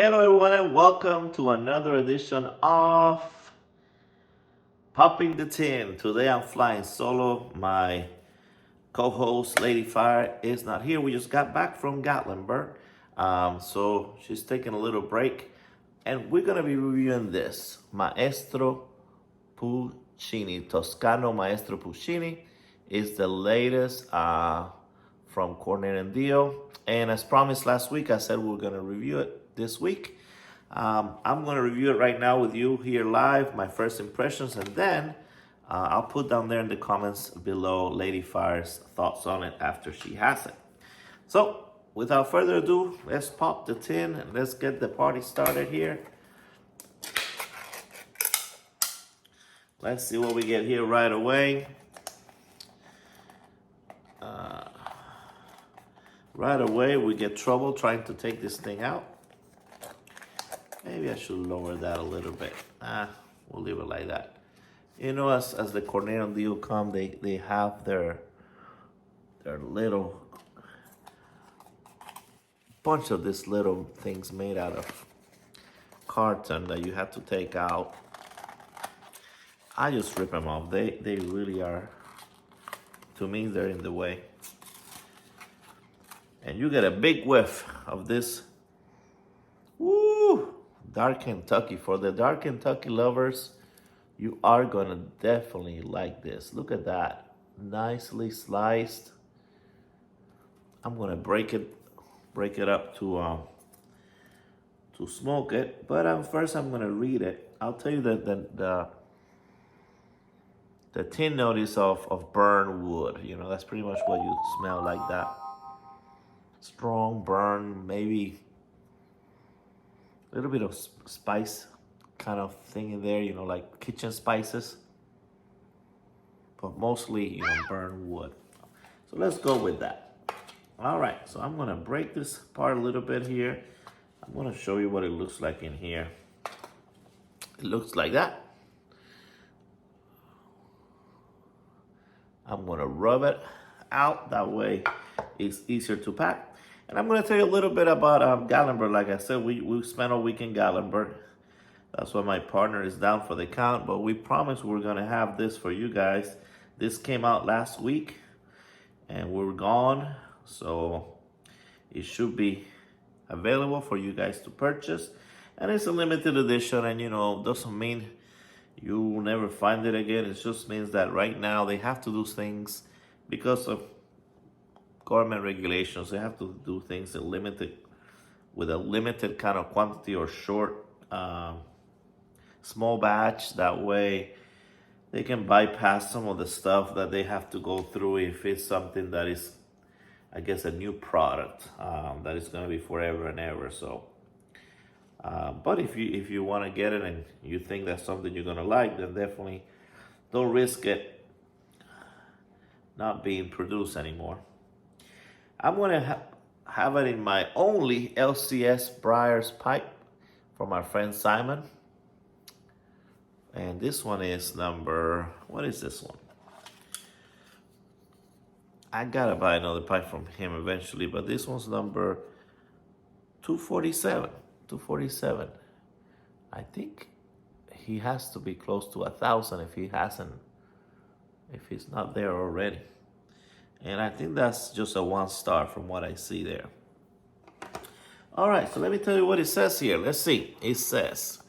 Hello, everyone, and welcome to another edition of Popping the Tin. Today I'm flying solo. My co-host, Lady Fire, is not here. We just got back from Gatlinburg, so she's taking a little break, and we're gonna be reviewing this Maestro Puccini. Toscano Maestro Puccini is the latest from Cornell Diehl. And as promised last week, I said we're gonna review it this week. I'm gonna review it right now with you here live, my first impressions, and then I'll put down there in the comments below Lady Fire's thoughts on it after she has it. So, without further ado, let's pop the tin and let's get the party started here. Let's see what we get here right away. Right away, we get trouble trying to take this thing out. Maybe I should lower that a little bit. We'll leave it like that. You know, as the Cornell Diehl come, they have their little bunch of these little things made out of carton that you have to take out. I just rip them off. They really are, to me, they're in the way. And you get a big whiff of this. Woo! Dark Kentucky. For the Dark Kentucky lovers, you are gonna definitely like this. Look at that. Nicely sliced. I'm gonna break it up to smoke it. But first I'm gonna read it. I'll tell you that the tin notice of burned wood. You know, that's pretty much what you smell like that. Strong burn, maybe a little bit of spice kind of thing in there, you know, like kitchen spices. But mostly, you know, burned wood. So let's go with that. All right, so I'm gonna break this apart a little bit here. I'm gonna show you what it looks like in here. It looks like that. I'm gonna rub it out, that way it's easier to pack. And I'm gonna tell you a little bit about Gatlinburg. Like I said, we spent a week in Gatlinburg. That's why my partner is down for the count, but we promised we're gonna have this for you guys. This came out last week and we're gone, so it should be available for you guys to purchase. And it's a limited edition, and you know, doesn't mean you will never find it again. It just means that right now they have to do things because of government regulations. They have to do things with a limited kind of quantity or short, small batch. That way they can bypass some of the stuff that they have to go through if it's something that is, I guess, a new product that is going to be forever and ever. So, but if you want to get it and you think that's something you're going to like, then definitely don't risk it not being produced anymore. I'm going to have it in my only LCS Briar's pipe from our friend Simon. And this one is number, what is this one? I gotta buy another pipe from him eventually, but this one's number 247. 247. I think he has to be close to 1,000 if he's not there already. And I think that's just a 1-star from what I see there. All right, so let me tell you what it says here. Let's see. It says,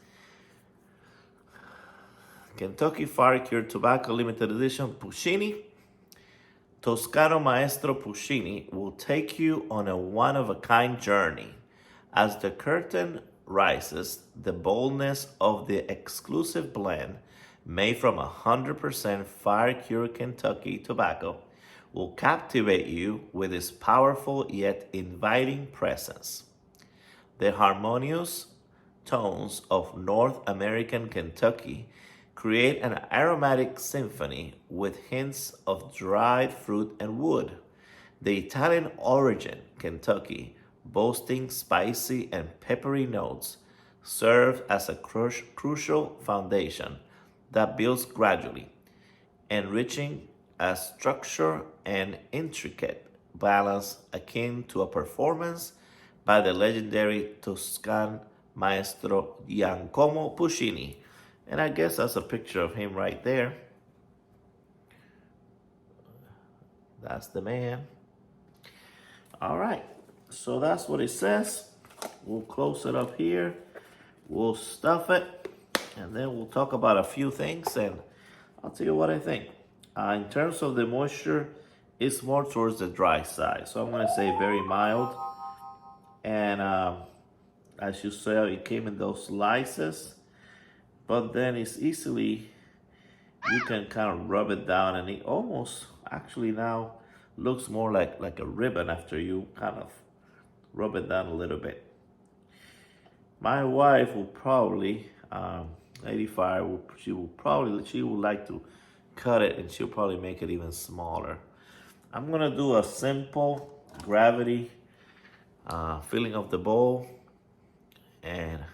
Kentucky Fire Cured Tobacco Limited Edition Puccini. Toscano Maestro Puccini will take you on a one-of-a-kind journey. As the curtain rises, the boldness of the exclusive blend made from 100% fire-cured Kentucky tobacco will captivate you with its powerful yet inviting presence. The harmonious tones of North American Kentucky create an aromatic symphony with hints of dried fruit and wood. The Italian origin, Kentucky, boasting spicy and peppery notes, serves as a crucial foundation that builds gradually, enriching a structure and intricate balance akin to a performance by the legendary Toscan Maestro Giacomo Puccini. And I guess that's a picture of him right there. That's the man. All right, so that's what it says. We'll close it up here. We'll stuff it, and then we'll talk about a few things, and I'll tell you what I think. In terms of the moisture, it's more towards the dry side. So I'm gonna say very mild. And as you saw, it came in those slices, but then it's easily, you can kind of rub it down, and it almost actually now looks more like a ribbon after you kind of rub it down a little bit. My wife will probably, 85, she would like to cut it, and she'll probably make it even smaller. I'm gonna do a simple gravity filling of the bowl and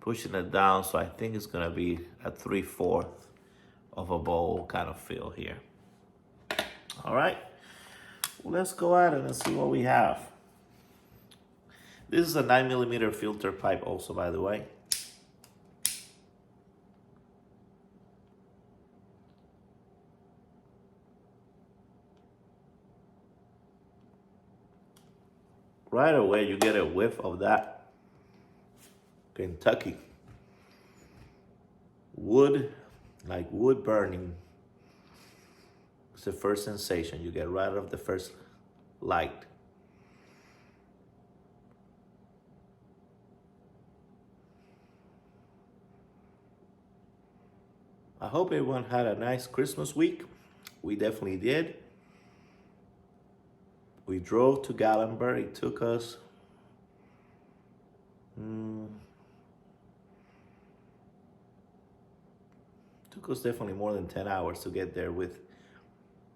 pushing it down, so I think it's gonna be a 3/4 of a bowl kind of fill here. All right, well, let's go at it and see what we have. This is a 9mm filter pipe also, by the way. Right away, you get a whiff of that Kentucky wood, like wood burning. It's the first sensation you get right off the first light. I hope everyone had a nice Christmas week. We definitely did. We drove to Gatlinburg. It took us definitely more than 10 hours to get there.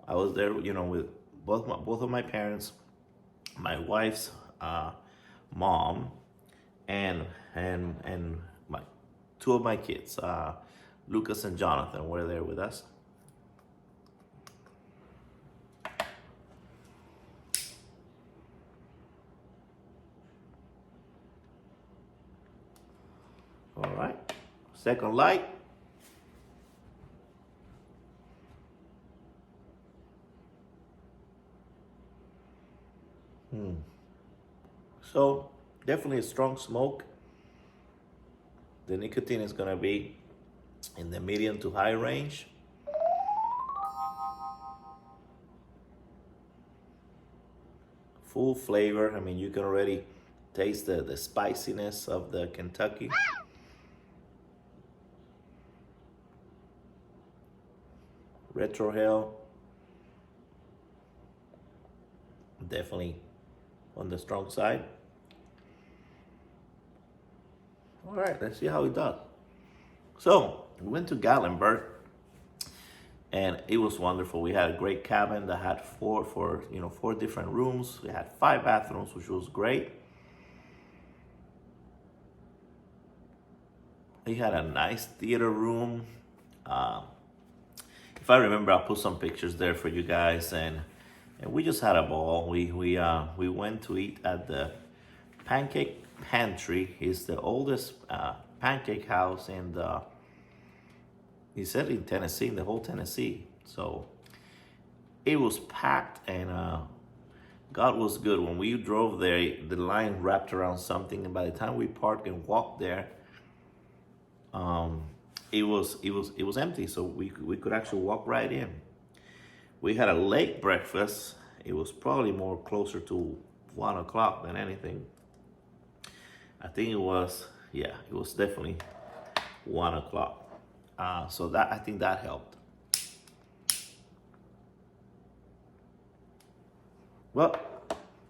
I was there, with both of my parents, my wife's mom, and my two of my kids, Lucas and Jonathan, were there with us. All right, second light. So definitely a strong smoke. The nicotine is gonna be in the medium to high range. Full flavor. I mean, you can already taste the spiciness of the Kentucky. Retrohale, definitely on the strong side. All right, let's see how it does. So we went to Gatlinburg, and it was wonderful. We had a great cabin that had four different rooms. We had 5 bathrooms, which was great. We had a nice theater room. If I remember, I'll put some pictures there for you guys, and we just had a ball. We went to eat at the Pancake Pantry. It's the oldest pancake house in he said in Tennessee, in the whole Tennessee. So it was packed, and God was good. When we drove there, the line wrapped around something, and by the time we parked and walked there, it was empty, so we could actually walk right in. We had a late breakfast. It was probably more closer to 1 o'clock than anything. I think it was definitely 1 o'clock. So I think that helped. Well,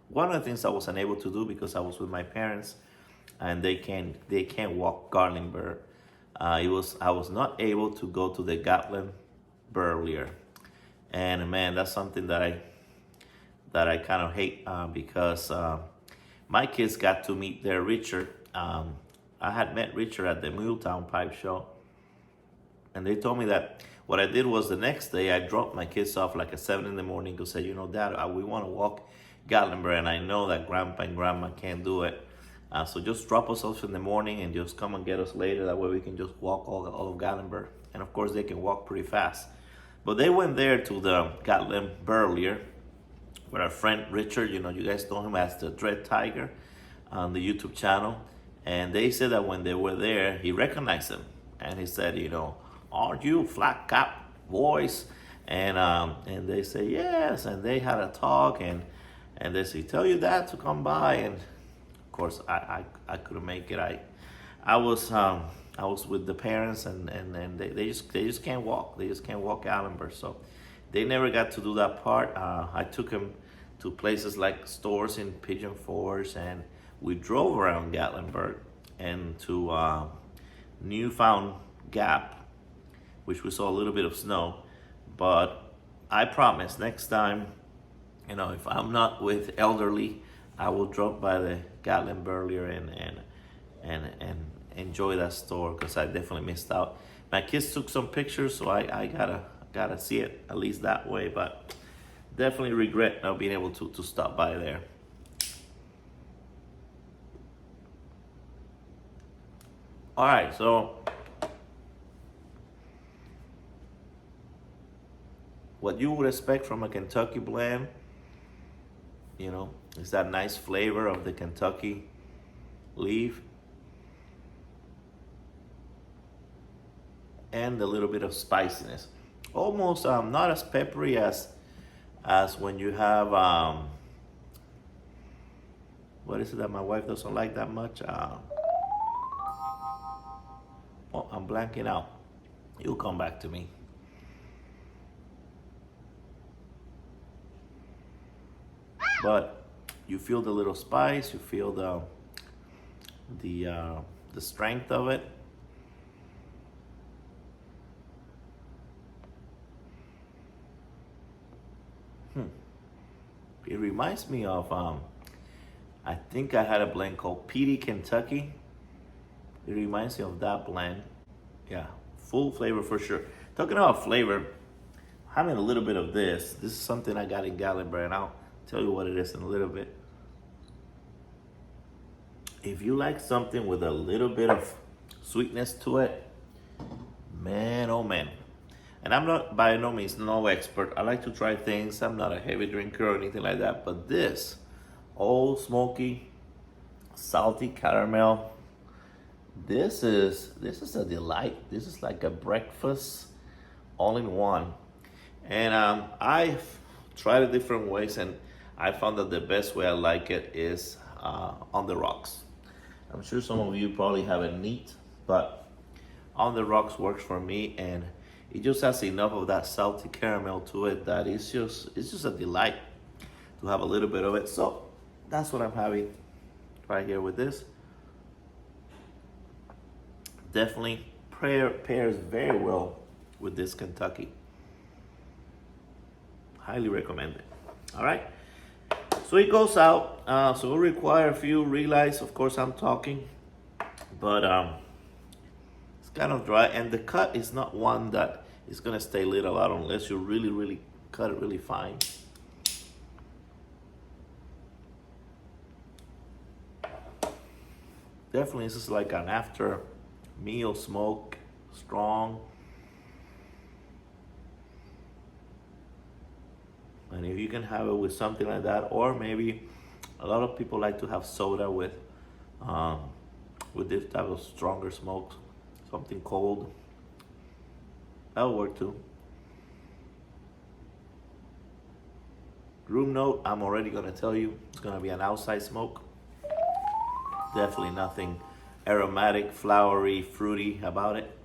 one of the things I was unable to do because I was with my parents, and they can't walk Gatlinburg. I was not able to go to the Gatlinburg earlier, and man, that's something that I kind of hate because my kids got to meet their Richard. I had met Richard at the Muletown Pipe Show, and they told me that what I did was the next day I dropped my kids off like at 7 in the morning to say, Dad, we want to walk Gatlinburg, and I know that Grandpa and Grandma can't do it. So just drop us off in the morning and just come and get us later. That way we can just walk all of Gatlinburg. And of course they can walk pretty fast. But they went there to the Gatlinburg earlier with our friend Richard. You know, you guys know him as the Dread Tiger on the YouTube channel. And they said that when they were there, he recognized them. And he said, you know, aren't you flat cap boys? And they say, yes. And they had a talk, and they say, tell your dad to come by. And of course, I couldn't make it. I was with the parents, and they just can't walk. They just can't walk Gatlinburg. So they never got to do that part. I took him to places like stores in Pigeon Forge, and we drove around Gatlinburg and to Newfound Gap, which we saw a little bit of snow. But I promise next time, you know, if I'm not with elderly, I will drop by the Gatlinburg earlier and enjoy that store, because I definitely missed out. My kids took some pictures, so I gotta see it at least that way. But definitely regret not being able to stop by there. All right, so what you would expect from a Kentucky blend, you know, is that nice flavor of the Kentucky leaf and a little bit of spiciness. Almost not as peppery as when you have what is it that my wife doesn't like that much? Oh, I'm blanking out. You'll come back to me. But you feel the little spice, you feel the strength of it. It reminds me of I think I had a blend called Petey Kentucky. It reminds me of that blend. Yeah, full flavor for sure. Talking about flavor, having a little bit of this. This is something I got in Gatlinburg, and I'll tell you what it is in a little bit. If you like something with a little bit of sweetness to it, man, oh man. And I'm not by no means no expert. I like to try things. I'm not a heavy drinker or anything like that. But this, old smoky, salty caramel, this is a delight. This is like a breakfast all in one. And I've tried it different ways, and I found that the best way I like it is on the rocks. I'm sure some of you probably have it neat, but on the rocks works for me, and it just has enough of that salty caramel to it that it's just a delight to have a little bit of it. So that's what I'm having right here with this. Definitely pairs very well with this Kentucky. Highly recommend it. All right. So it goes out. So it'll require a few relights. Of course, I'm talking, but it's kind of dry, and the cut is not one that is gonna stay lit a lot unless you really cut it really fine. Definitely, this is like an after meal smoke, strong. And if you can have it with something like that, or maybe a lot of people like to have soda with this type of stronger smoke, something cold, that'll work too. Room note, I'm already gonna tell you, it's gonna be an outside smoke. Definitely nothing aromatic, flowery, fruity about it.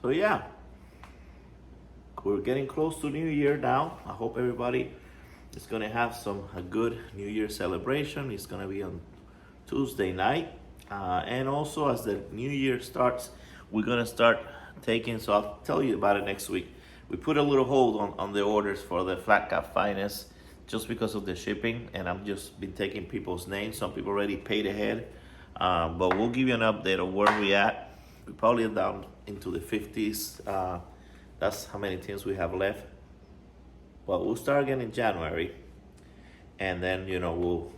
So yeah, we're getting close to New Year now. I hope everybody is gonna have a good New Year celebration. It's gonna be on Tuesday night. And also as the New Year starts, we're gonna start taking, so I'll tell you about it next week. We put a little hold on the orders for the Flat Cap Finest just because of the shipping, and I've just been taking people's names. Some people already paid ahead, but we'll give you an update of where we at. We probably are down into the 50s. That's how many teams we have left. But we'll start again in January. and then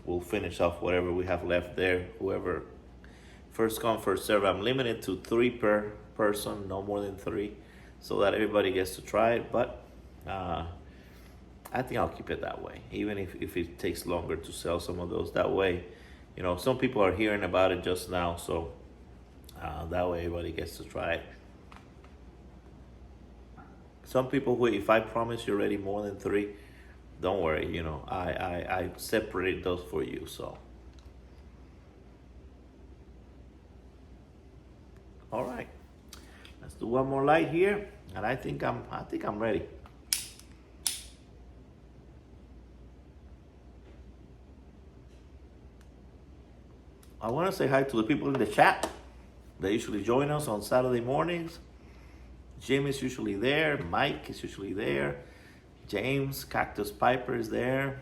we'll finish off whatever we have left there. Whoever first come first serve. I'm limited to 3 per person, no more than 3, so that everybody gets to try it. But I think I'll keep it that way, even if it takes longer to sell some of those. That way, some people are hearing about it just now, so that way everybody gets to try it. Some people who, if I promise you already more than 3, don't worry, I separate those for you. So, all right, let's do one more light here, and I think I'm ready. I want to say hi to the people in the chat. They usually join us on Saturday mornings. Jim is usually there. Mike is usually there. James, Cactus Piper is there.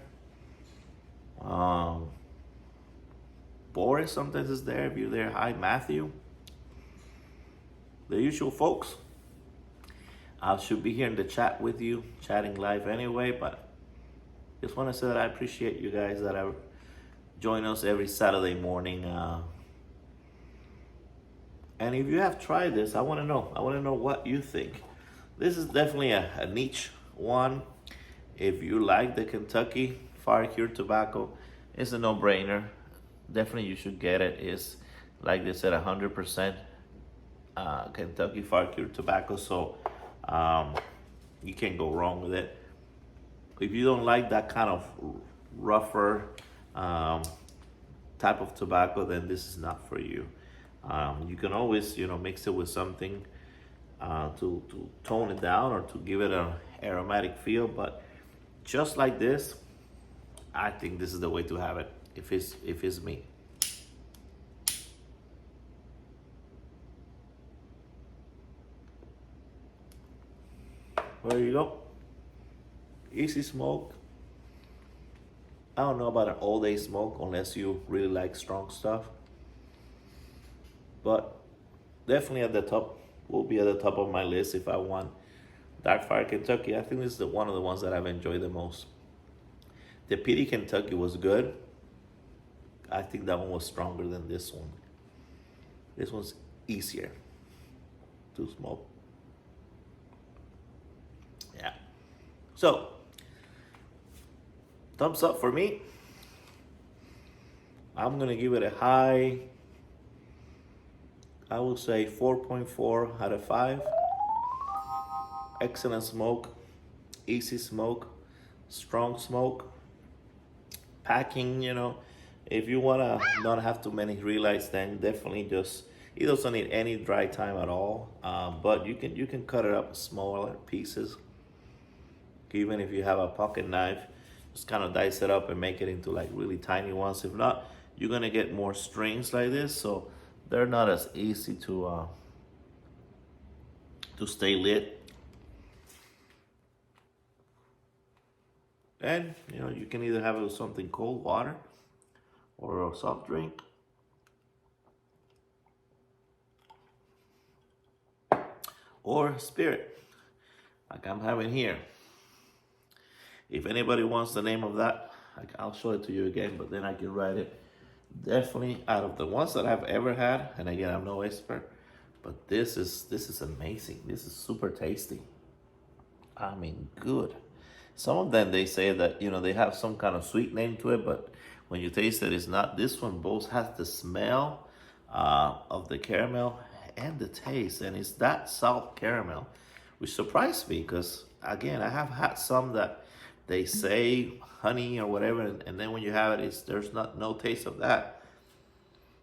Boris sometimes is there if you're there. Hi, Matthew. The usual folks. I should be here in the chat with you, chatting live anyway, but just want to say that I appreciate you guys that are join us every Saturday morning. And if you have tried this, I want to know what you think. This is definitely a niche one. If you like the Kentucky Fire Cured Tobacco, it's a no-brainer. Definitely you should get it. It's, like they said, 100% Kentucky Fire Cured Tobacco, so you can't go wrong with it. If you don't like that kind of rougher type of tobacco, then this is not for you. You can always, mix it with something to tone it down or to give it an aromatic feel. But just like this, I think this is the way to have it. If it's me. There you go. Easy smoke. I don't know about an all-day smoke unless you really like strong stuff. But definitely at the top, will be at the top of my list if I want Dark Fire Kentucky. I think this is one of the ones that I've enjoyed the most. The PD Kentucky was good. I think that one was stronger than this one. This one's easier to smoke. Yeah. So, thumbs up for me. I'm gonna give it a high, I will say 4.4 out of 5. Excellent smoke, easy smoke, strong smoke. Packing, if you wanna not have too many relights, then definitely it doesn't need any dry time at all. But you can cut it up smaller pieces. Even if you have a pocket knife, just kind of dice it up and make it into like really tiny ones. If not, you're gonna get more strings like this, so they're not as easy to stay lit. And you can either have it with something cold, water, or a soft drink. Or spirit, like I'm having here. If anybody wants the name of that, I'll show it to you again, but then I can write it. Definitely out of the ones that I've ever had, and again, I'm no expert, but this is amazing. This is super tasty. I mean, good. Some of them, they say that, they have some kind of sweet name to it, but when you taste it, it's not. This one both has the smell of the caramel and the taste, and it's that soft caramel, which surprised me because, again, I have had some that they say honey or whatever, and then when you have it, there's no taste of that.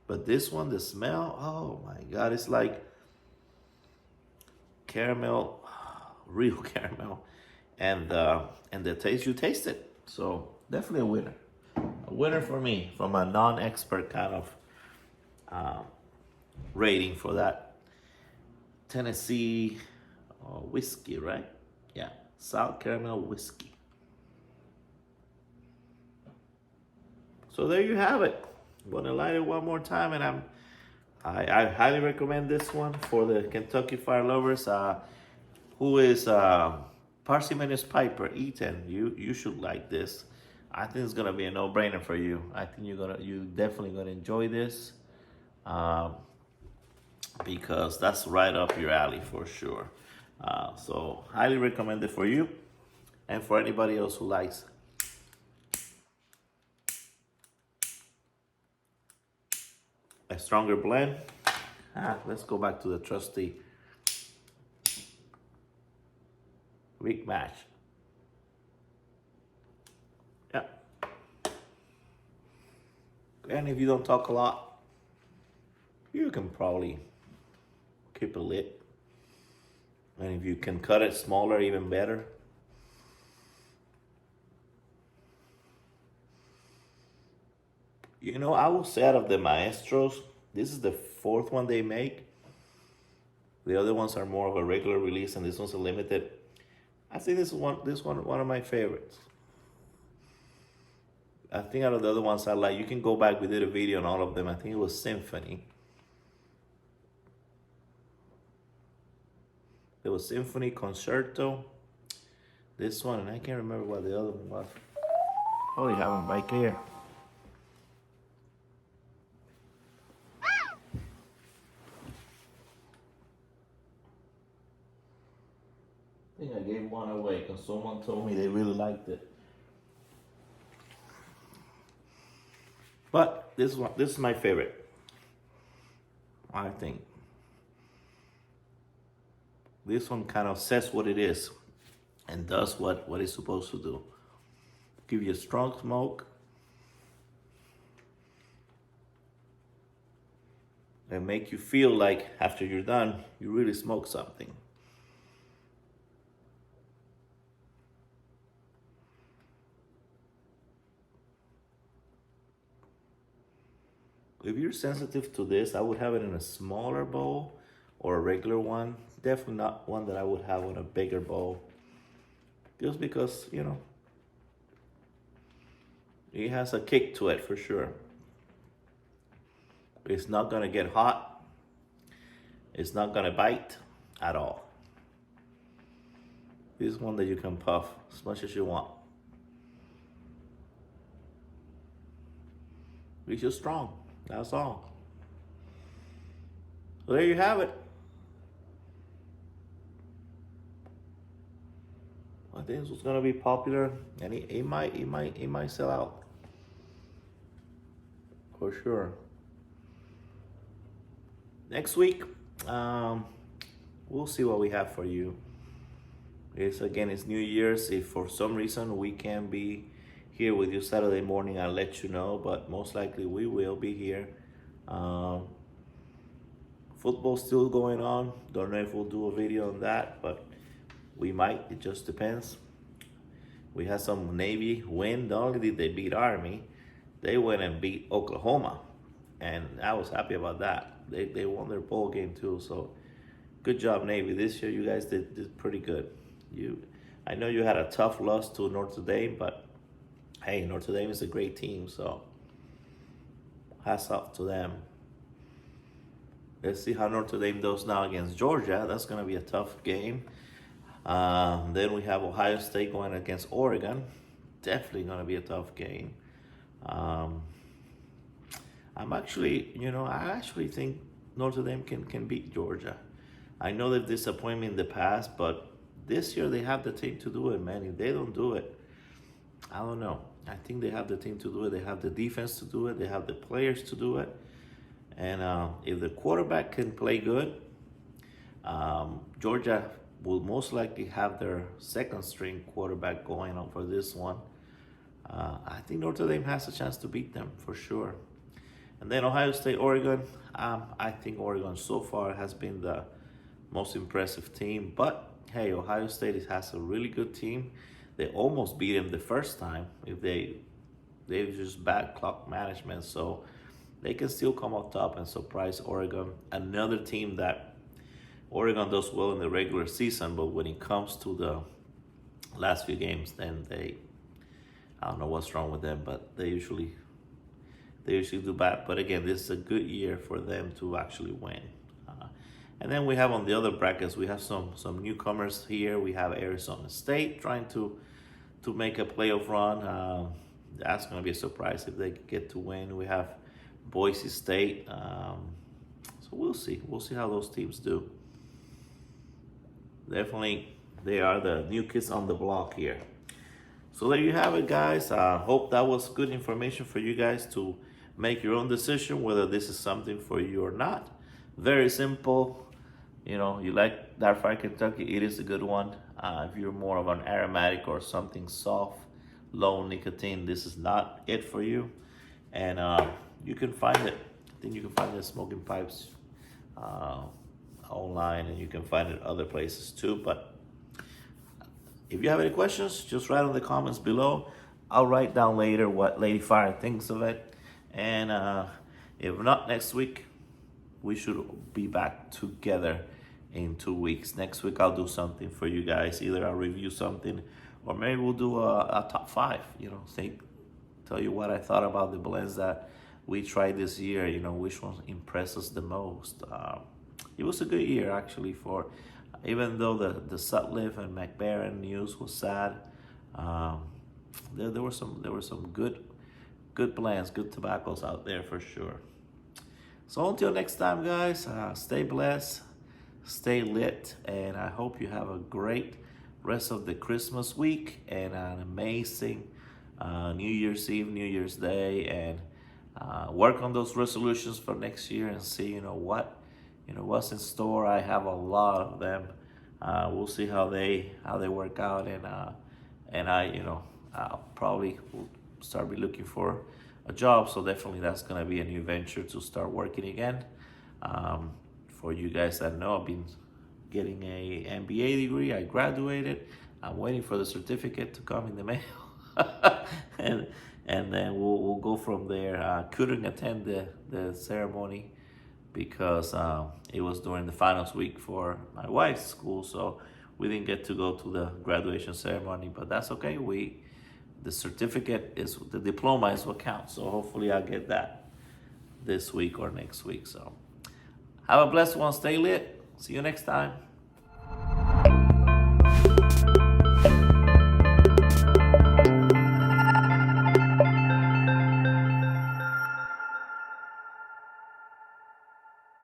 But this one, the smell, oh my God, it's like caramel, real caramel, and the taste, you taste it. So definitely a winner for me, from a non-expert kind of rating for that Tennessee whiskey, right? Yeah, sour caramel whiskey. So there you have it. I'm gonna light it one more time, and I highly recommend this one for the Kentucky Fire lovers. Who is Parsimonious Piper, Ethan? You should like this. I think it's gonna be a no-brainer for you. I think you definitely gonna enjoy this, um, because that's right up your alley for sure. So highly recommend it for you and for anybody else who likes a stronger blend. Let's go back to the trusty Rick Mash. Yeah. And if you don't talk a lot, you can probably keep it lit. And if you can cut it smaller, even better. You know, I will say out of the Maestros, this is the fourth one they make. The other ones are more of a regular release, and this one's a limited. I think this one of my favorites. I think out of the other ones I like, you can go back. We did a video on all of them. I think it was Symphony. There was Symphony, Concerto, this one, and I can't remember what the other one was. Probably have them right here. I think I gave one away because someone told me they really liked it. But this is my favorite, I think. This one kind of says what it is and does what it's supposed to do. Give you a strong smoke and make you feel like after you're done, you really smoked something. If you're sensitive to this, I would have it in a smaller bowl or a regular one. Definitely not one that I would have in a bigger bowl. Just because, you know, it has a kick to it for sure. It's not gonna get hot. It's not gonna bite at all. This is one that you can puff as much as you want. It's just strong. That's all. So there you have it. I think this was gonna be popular, and it might sell out for sure. Next week, we'll see what we have for you. It's New Year's. If for some reason we can't be here with you Saturday morning, I'll let you know, but most likely we will be here. Football's still going on. Don't know if we'll do a video on that, but we might. It just depends. We had some Navy win. Not only did they beat Army, they went and beat Oklahoma, and I was happy about that. They won their bowl game too, so good job, Navy. This year you guys did pretty good. I know you had a tough loss to Notre Dame, but hey, Notre Dame is a great team, so hats off to them. Let's see how Notre Dame does now against Georgia. That's going to be a tough game. Then we have Ohio State going against Oregon. Definitely going to be a tough game. I actually think Notre Dame can beat Georgia. I know they've disappointed me in the past, but this year they have the team to do it, man. If they don't do it, I don't know. I think they have the team to do it. They have the defense to do it. They have the players to do it. And if the quarterback can play good, Georgia will most likely have their second string quarterback going on for this one. I think Notre Dame has a chance to beat them for sure. And then Ohio State, Oregon. I think Oregon so far has been the most impressive team. But hey, Ohio State has a really good team. They almost beat them the first time. If they just bad clock management, so they can still come up top and surprise Oregon. Another team that Oregon does well in the regular season, but when it comes to the last few games, then I don't know what's wrong with them, but they usually do bad. But again, this is a good year for them to actually win. And then we have on the other brackets, we have some newcomers here. We have Arizona State trying to make a playoff run. that's going to be a surprise if they get to win. We have Boise State. So we'll see. We'll see how those teams do. Definitely, they are the new kids on the block here. So there you have it, guys. I hope that was good information for you guys to make your own decision whether this is something for you or not. Very simple. You know, you like dark fried Kentucky, it is a good one. If you're more of an aromatic or something soft, low nicotine, this is not it for you. And you can find it. I think you can find the smoking pipes online, and you can find it other places too. But if you have any questions, just write in the comments below. I'll write down later what Lady Fire thinks of it. And if not next week, we should be back together in 2 weeks. Next week, I'll do something for you guys. Either I'll review something, or maybe we'll do a top 5, you know, tell you what I thought about the blends that we tried this year, you know, which one impressed us the most. It was a good year, actually, for, even though the Sutliff and McBaron news was sad, there were some good blends, good tobaccos out there for sure. So until next time, guys, stay blessed, stay lit, and I hope you have a great rest of the Christmas week and an amazing New Year's Eve, New Year's Day, and work on those resolutions for next year and see, what's in store. I have a lot of them. We'll see how they work out, and I'll probably will start looking for a job. So definitely that's gonna be a new venture to start working again. For you guys that know, I've been getting a MBA degree. I graduated. I'm waiting for the certificate to come in the mail, and then we'll go from there. Couldn't attend the ceremony because it was during the finals week for my wife's school, so we didn't get to go to the graduation ceremony. But that's okay. The certificate the diploma is what counts. So hopefully I'll get that this week or next week. So have a blessed one. Stay lit. See you next time.